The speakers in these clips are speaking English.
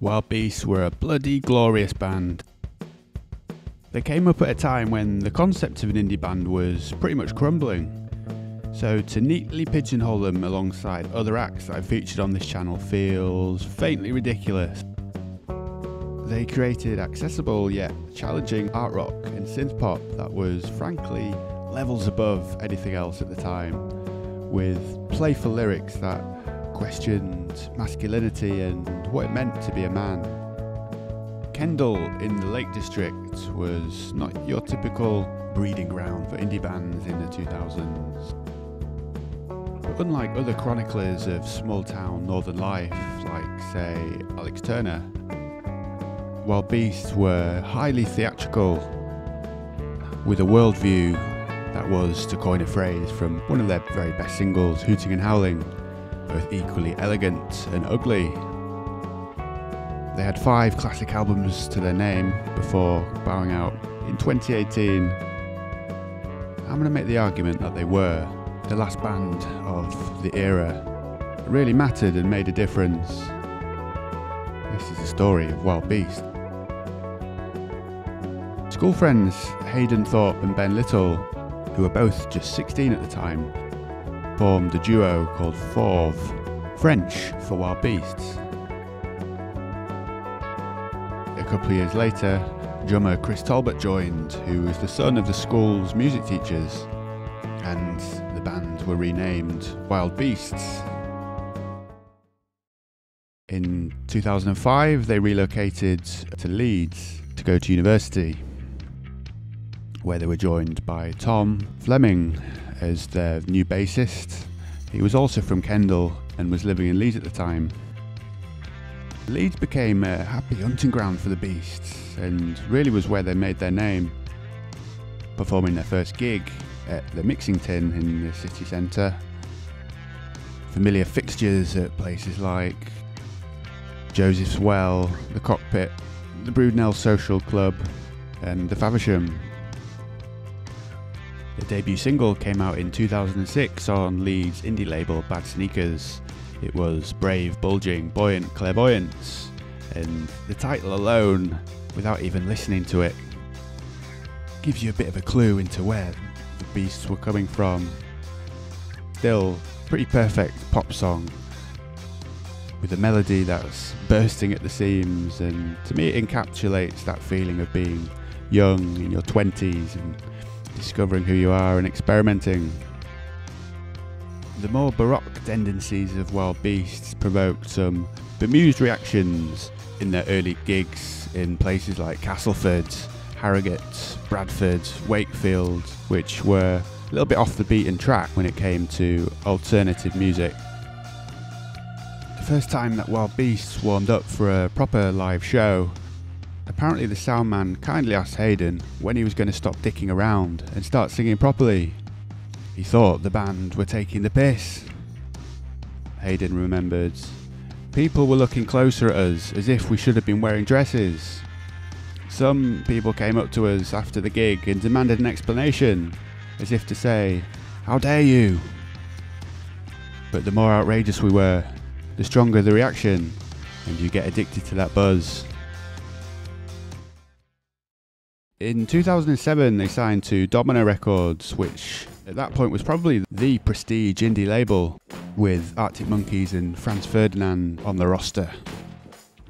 Wild Beasts were a bloody glorious band. They came up at a time when the concept of an indie band was pretty much crumbling, so to neatly pigeonhole them alongside other acts that I've featured on this channel feels faintly ridiculous. They created accessible yet challenging art rock and synth pop that was frankly levels above anything else at the time, with playful lyrics that questioned masculinity and what it meant to be a man. Kendal in the Lake District was not your typical breeding ground for indie bands in the 2000s. But unlike other chroniclers of small town northern life, like say Alex Turner, Wild Beasts were highly theatrical, with a worldview that was, to coin a phrase from one of their very best singles, Hooting and Howling, both equally elegant and ugly. They had 5 classic albums to their name before bowing out in 2018. I'm going to make the argument that they were the last band of the era that really mattered and made a difference. This is the story of Wild Beast. School friends Hayden, Thorpe and Ben Little, who were both just 16 at the time, formed a duo called Fauve, French for Wild Beasts. A couple of years later, drummer Chris Talbot joined, who was the son of the school's music teachers, and the band were renamed Wild Beasts. In 2005, they relocated to Leeds to go to university, where they were joined by Tom Fleming as their new bassist. He was also from Kendal and was living in Leeds at the time. Leeds became a happy hunting ground for the Beasts and really was where they made their name, performing their first gig at the Mixing Tin in the city centre. Familiar fixtures at places like Joseph's Well, the Cockpit, the Broodnell Social Club and the Faversham. The debut single came out in 2006 on Leeds indie label Bad Sneakers. It was brave, bulging, buoyant, clairvoyant, and the title alone, without even listening to it, gives you a bit of a clue into where the Beasts were coming from. Still, pretty perfect pop song, with a melody that's bursting at the seams, and to me it encapsulates that feeling of being young in your 20s and discovering who you are and experimenting. The more baroque tendencies of Wild Beasts provoked some bemused reactions in their early gigs in places like Castleford, Harrogate, Bradford, Wakefield, which were a little bit off the beaten track when it came to alternative music. The first time that Wild Beasts warmed up for a proper live show, apparently the sound man kindly asked Hayden when he was going to stop dicking around and start singing properly. He thought the band were taking the piss. Hayden remembered, "People were looking closer at us as if we should have been wearing dresses. Some people came up to us after the gig and demanded an explanation, as if to say, 'How dare you?' But the more outrageous we were, the stronger the reaction, and you get addicted to that buzz." In 2007 they signed to Domino Records, which at that point was probably the prestige indie label, with Arctic Monkeys and Franz Ferdinand on the roster.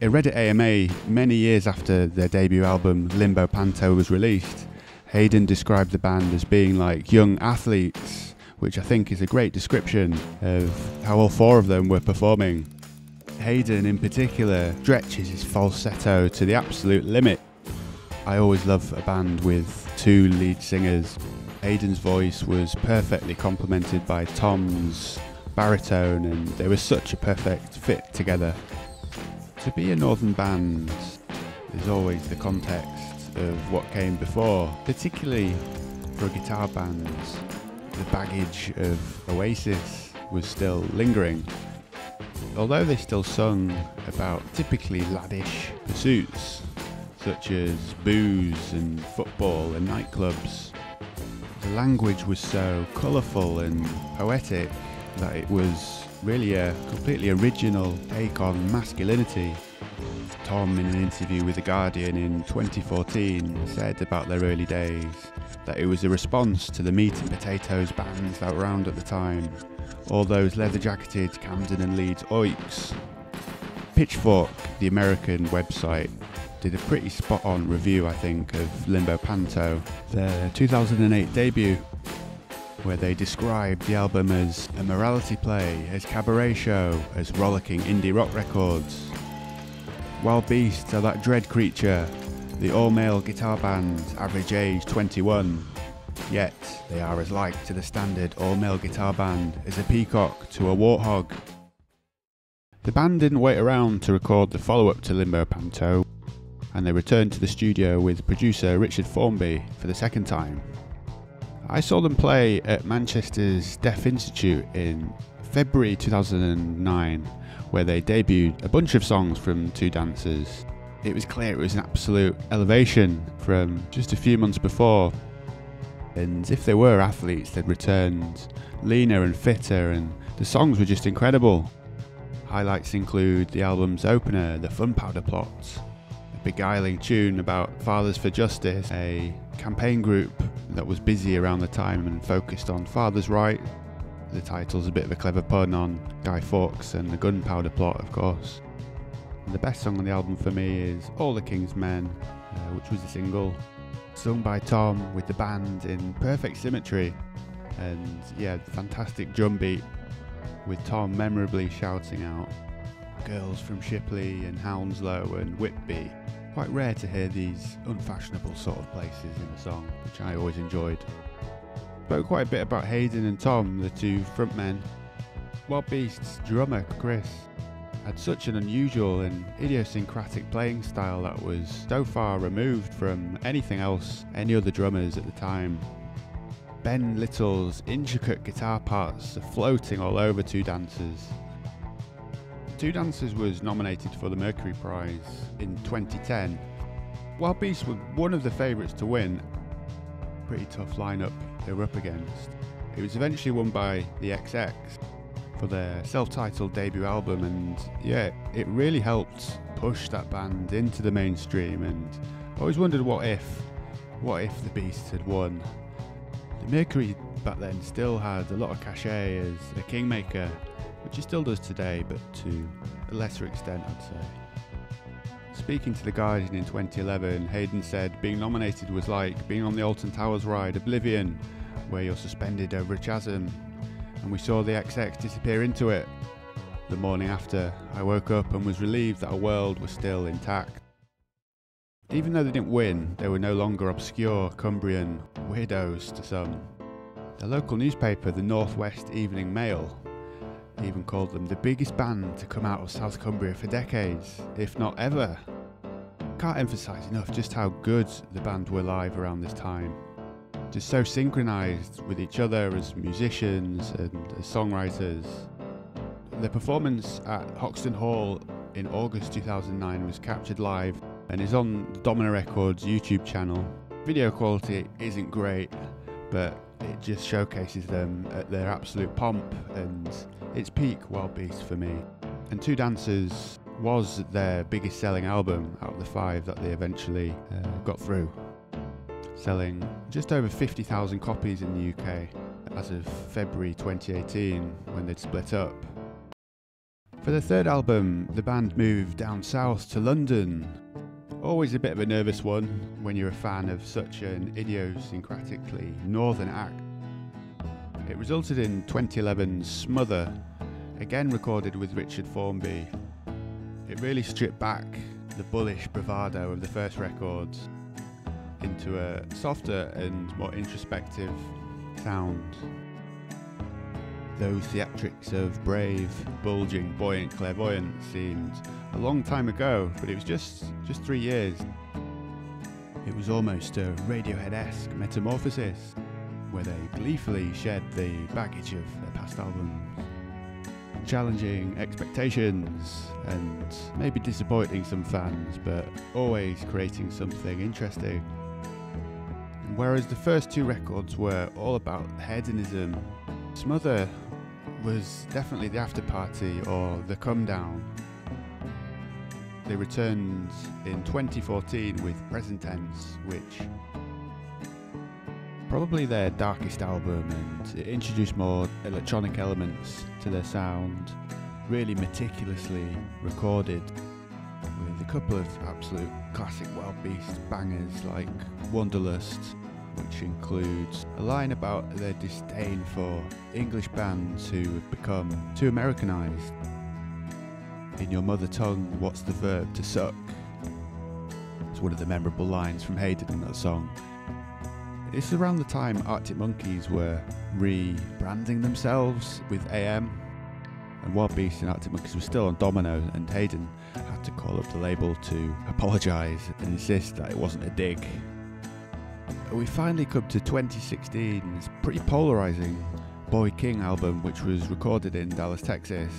In Reddit AMA, many years after their debut album Limbo Panto was released, Hayden described the band as being like young athletes, which I think is a great description of how all 4 of them were performing. Hayden in particular stretches his falsetto to the absolute limit. I always love a band with 2 lead singers. Hayden's voice was perfectly complemented by Tom's baritone, and they were such a perfect fit together. To be a northern band, there's always the context of what came before, particularly for a guitar band. The baggage of Oasis was still lingering. Although they still sung about typically laddish pursuits, such as booze and football and nightclubs, the language was so colourful and poetic that it was really a completely original take on masculinity. Tom, in an interview with The Guardian in 2014, said about their early days that it was a response to the meat and potatoes bands that were around at the time, all those leather-jacketed Camden and Leeds oiks. Pitchfork, the American website, did a pretty spot-on review, I think, of Limbo Panto, their 2008 debut, where they described the album as a morality play, as cabaret show, as rollicking indie rock records. Wild Beasts are that dread creature, the all-male guitar band, average age 21, yet they are as like to the standard all-male guitar band as a peacock to a warthog. The band didn't wait around to record the follow-up to Limbo Panto, and they returned to the studio with producer Richard Formby for the second time. I saw them play at Manchester's Deaf Institute in February 2009, where they debuted a bunch of songs from Two Dancers. It was clear it was an absolute elevation from just a few months before, and if they were athletes, they'd returned leaner and fitter, and the songs were just incredible. Highlights include the album's opener, The Gunpowder Plot, a beguiling tune about Fathers for Justice, a campaign group that was busy around the time and focused on fathers' rights. The title's a bit of a clever pun on Guy Fawkes and the Gunpowder Plot, of course. And the best song on the album for me is All the King's Men, which was a single, sung by Tom with the band in perfect symmetry, and yeah, fantastic drum beat, with Tom memorably shouting out girls from Shipley and Hounslow and Whitby. Quite rare to hear these unfashionable sort of places in a song, which I always enjoyed. Spoke quite a bit about Hayden and Tom, the two frontmen. Wild Beasts' drummer, Chris, had such an unusual and idiosyncratic playing style that was so far removed from anything else any other drummers at the time. Ben Little's intricate guitar parts are floating all over Two Dancers. Two Dancers was nominated for the Mercury Prize in 2010. Wild Beasts were one of the favourites to win. Pretty tough lineup they were up against. It was eventually won by the XX for their self-titled debut album, and yeah, it really helped push that band into the mainstream, and I always wondered what if the Beasts had won. The Mercury back then still had a lot of cachet as a kingmaker, which it still does today, but to a lesser extent, I'd say. Speaking to The Guardian in 2011, Hayden said being nominated was like being on the Alton Towers ride Oblivion, where you're suspended over a chasm, and we saw the XX disappear into it. The morning after, I woke up and was relieved that our world was still intact. Even though they didn't win, they were no longer obscure Cumbrian weirdos to some. The local newspaper, the North West Evening Mail, even called them the biggest band to come out of South Cumbria for decades, if not ever. Can't emphasise enough just how good the band were live around this time. Just so synchronised with each other as musicians and as songwriters. Their performance at Hoxton Hall in August 2009 was captured live and is on the Domino Records YouTube channel. Video quality isn't great, but it just showcases them at their absolute pomp, and it's peak Wild Beast for me. And Two Dancers was their biggest selling album out of the 5 that they eventually got through, selling just over 50,000 copies in the UK as of February 2018 when they'd split up. For the third album, the band moved down south to London. Always a bit of a nervous one when you're a fan of such an idiosyncratically northern act. It resulted in 2011's Smother, again recorded with Richard Formby. It really stripped back the bullish bravado of the first records into a softer and more introspective sound. Those theatrics of brave, bulging, buoyant clairvoyance seemed a long time ago, but it was just 3 years. It was almost a Radiohead-esque metamorphosis, where they gleefully shed the baggage of their past albums, challenging expectations and maybe disappointing some fans, but always creating something interesting. And whereas the first 2 records were all about hedonism, Smother was definitely the after party or the come down. They returned in 2014 with Present Tense, which probably their darkest album, and it introduced more electronic elements to their sound, really meticulously recorded, with a couple of absolute classic Wild Beast bangers like Wanderlust, which includes a line about their disdain for English bands who have become too Americanized. In your mother tongue, what's the verb to suck? It's one of the memorable lines from Hayden in that song. It's around the time Arctic Monkeys were rebranding themselves with AM, and Wild Beast and Arctic Monkeys were still on Domino, and Hayden had to call up the label to apologise and insist that it wasn't a dig. We finally come to 2016's pretty polarising Boy King album, which was recorded in Dallas, Texas.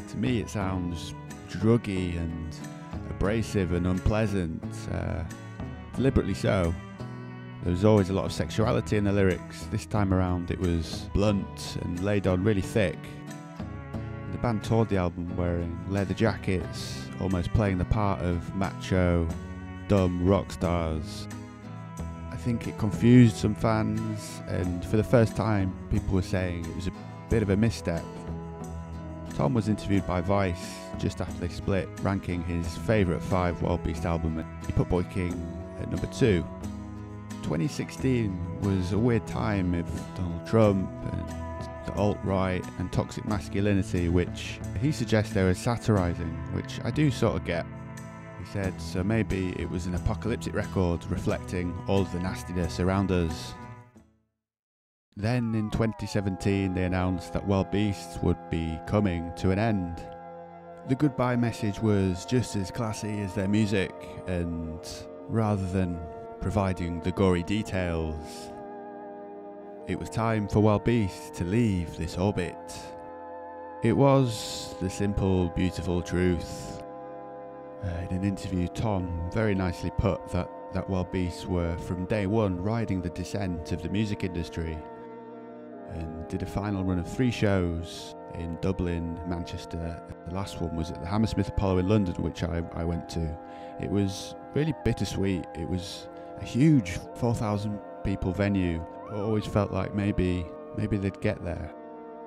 To me it sounds druggy and abrasive and unpleasant, deliberately so. There was always a lot of sexuality in the lyrics. This time around it was blunt and laid on really thick. The band toured the album wearing leather jackets, almost playing the part of macho, dumb rock stars. I think it confused some fans, and for the first time people were saying it was a bit of a misstep. Tom was interviewed by Vice just after they split, ranking his favourite 5 Wild Beast album, and he put Boy King at number 2. 2016 was a weird time with Donald Trump and the alt-right and toxic masculinity, which he suggests they were satirising, which I do sort of get. He said, so maybe it was an apocalyptic record reflecting all of the nastiness around us. Then in 2017 they announced that Wild Beasts would be coming to an end. The goodbye message was just as classy as their music, and rather than providing the gory details, it was time for Wild Beasts to leave this orbit. It was the simple, beautiful truth. In an interview, Tom very nicely put that Wild Beasts were from day one riding the descent of the music industry, and did a final run of 3 shows in Dublin, Manchester. The last one was at the Hammersmith Apollo in London, which I went to. It was really bittersweet. It was a huge 4,000 people venue. I always felt like maybe they'd get there.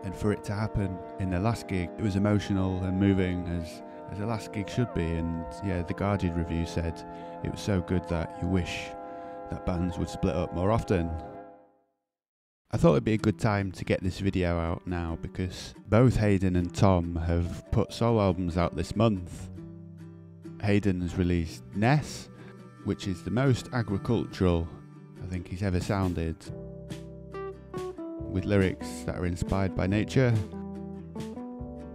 And for it to happen in their last gig, it was emotional and moving as a last gig should be. And yeah, the Guardian review said it was so good that you wish that bands would split up more often. I thought it'd be a good time to get this video out now because both Hayden and Tom have put solo albums out this month. Hayden has released Ness, which is the most agricultural I think he's ever sounded, with lyrics that are inspired by nature.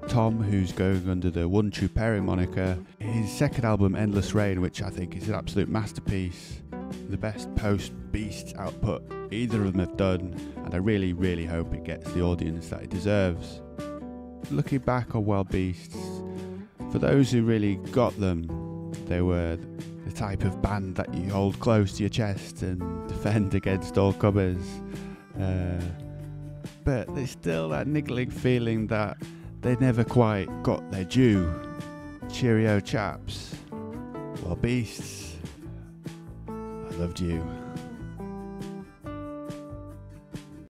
Tom, who's going under the One True Pairing moniker, his second album Endless Rain, which I think is an absolute masterpiece, the best post-Beasts output either of them have done, and I really, really hope it gets the audience that it deserves. Looking back on Wild Beasts, for those who really got them, they were the type of band that you hold close to your chest and defend against all comers, but there's still that niggling feeling that they never quite got their due. Cheerio chaps. Wild Beasts, I loved you.